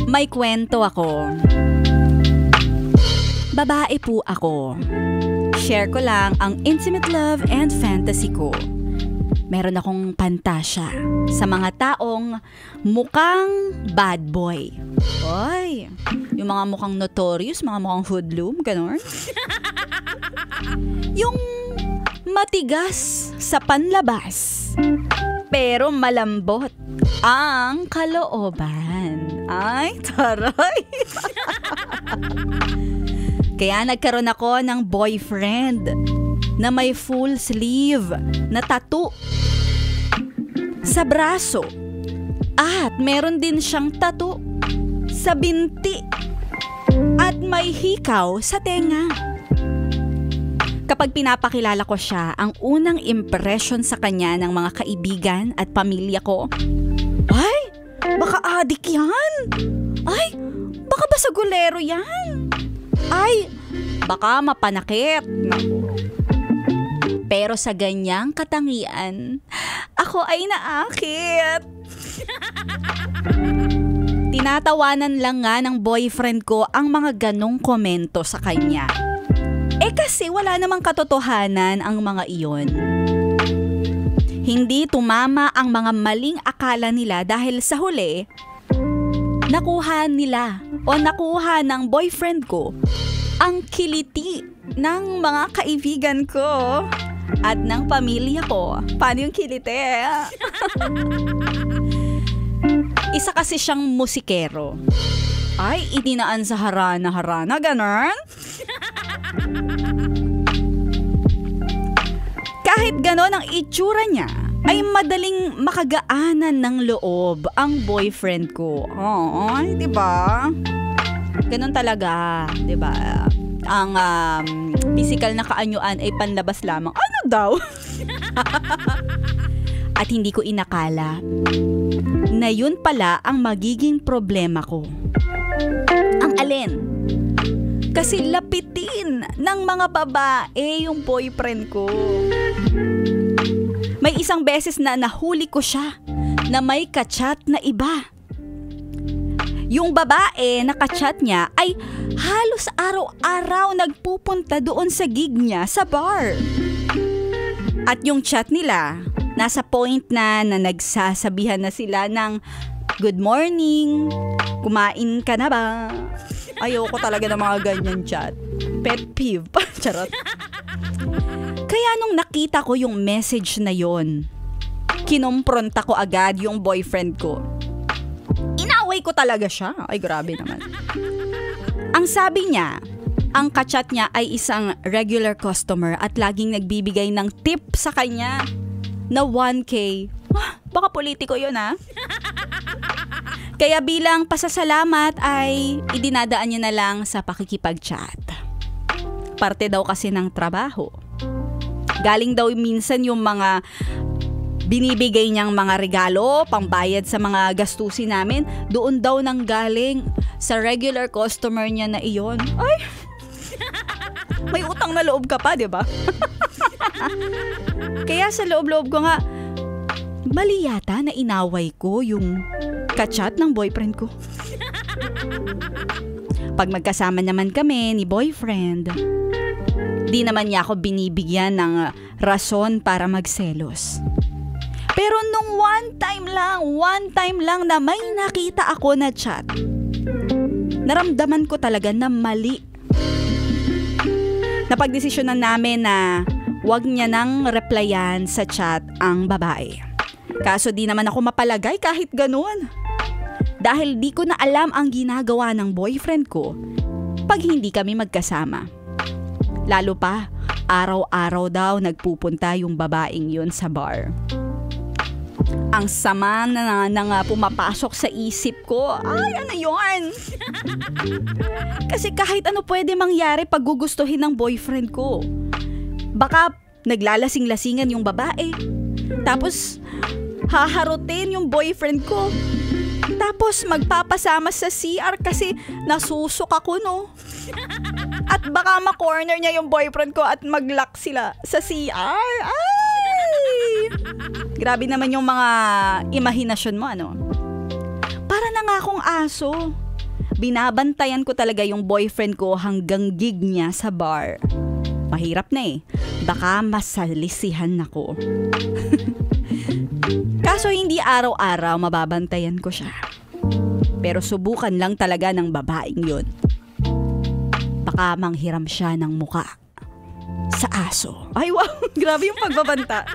May kwento ako. Babae po ako. Share ko lang ang intimate love and fantasy ko. Meron akong pantasya sa mga taong mukhang bad boy. Oy, yung mga mukhang notorious, mga mukhang hoodlum, ganon. Yung matigas sa panlabas, pero malambot ang kalooban. Ay, taray! Kaya nagkaroon ako ng boyfriend na may full sleeve na tattoo sa braso. At meron din siyang tattoo sa binti. At may hikaw sa tenga. Kapag pinapakilala ko siya, ang unang impression sa kanya ng mga kaibigan at pamilya ko, ay, baka adik yan. Ay, baka basagulero yan. Ay, baka mapanakit. Pero sa ganyang katangian, ako ay naakit. Tinatawanan lang nga ng boyfriend ko ang mga ganong komento sa kanya. Kasi wala namang katotohanan ang mga iyon. Hindi tumama ang mga maling akala nila dahil sa huli, nakuha ng boyfriend ko ang kiliti ng mga kaibigan ko at ng pamilya ko. Paano yung kiliti? Isa kasi siyang musikero. Ay, itinaan sa harana-harana, ganon? Kahit ganon ang itsura niya, ay madaling makagaanan ng loob ang boyfriend ko. Ay, diba? Ganon talaga, diba? Ang physical na kaanyuan ay panlabas lamang. Ano daw? At hindi ko inakala na yun pala ang magiging problema ko. Ang alin? Kasi lapitin ng mga babae yung boyfriend ko. May isang beses na nahuli ko siya na may kachat na iba. Yung babae na kachat niya ay halos araw-araw nagpupunta doon sa gig niya sa bar. At yung chat nila, nasa point na nagsasabihan na sila ng good morning, kumain ka na ba? Ayoko talaga ng mga ganyan chat. Pet peeve. Charot. Kaya nung nakita ko yung message na yon, kinompronta ko agad yung boyfriend ko. Inaway ko talaga siya. Ay, grabe naman. Ang sabi niya, ang kachat niya ay isang regular customer at laging nagbibigay ng tip sa kanya na 1K. Baka politiko yun, ha? Kaya bilang pasasalamat ay idinadaan niya na lang sa pakikipag-chat. Parte daw kasi ng trabaho. Galing daw minsan yung mga binibigay niyang mga regalo, pambayad sa mga gastusin namin, doon daw nang galing sa regular customer niya na iyon. Ay! May utang na loob ka pa, di ba? Kaya sa loob-loob ko nga, mali yata na inaway ko yung kachat ng boyfriend ko. Pag magkasama naman kami ni boyfriend, di naman niya ako binibigyan ng rason para magselos. Pero nung one time lang na may nakita ako na chat, naramdaman ko talaga na mali. Napagdesisyonan namin na wag niya nang replyan sa chat ang babae. Kaso di naman ako mapalagay kahit ganun. Dahil di ko na alam ang ginagawa ng boyfriend ko pag hindi kami magkasama. Lalo pa, araw-araw daw nagpupunta yung babaeng yun sa bar. Ang sama na pumapasok sa isip ko. Ay, ano yun? Kasi kahit ano pwede mangyari pag gugustuhin ng boyfriend ko. Baka naglalasing-lasingan yung babae. Tapos, haharutin yung boyfriend ko. Tapos, magpapasama sa CR kasi nasusok ako, no? At baka ma-corner niya yung boyfriend ko at mag-lock sila sa CR. Ay! Grabe naman yung mga imahinasyon mo, ano? Para na nga akong aso. Binabantayan ko talaga yung boyfriend ko hanggang gig niya sa bar. Mahirap na eh. Baka masalisihan ako. Kaso hindi araw-araw mababantayan ko siya. Pero subukan lang talaga ng babaeng yun. Baka manghiram siya ng muka sa aso. Ay wow, grabe yung pagbabanta.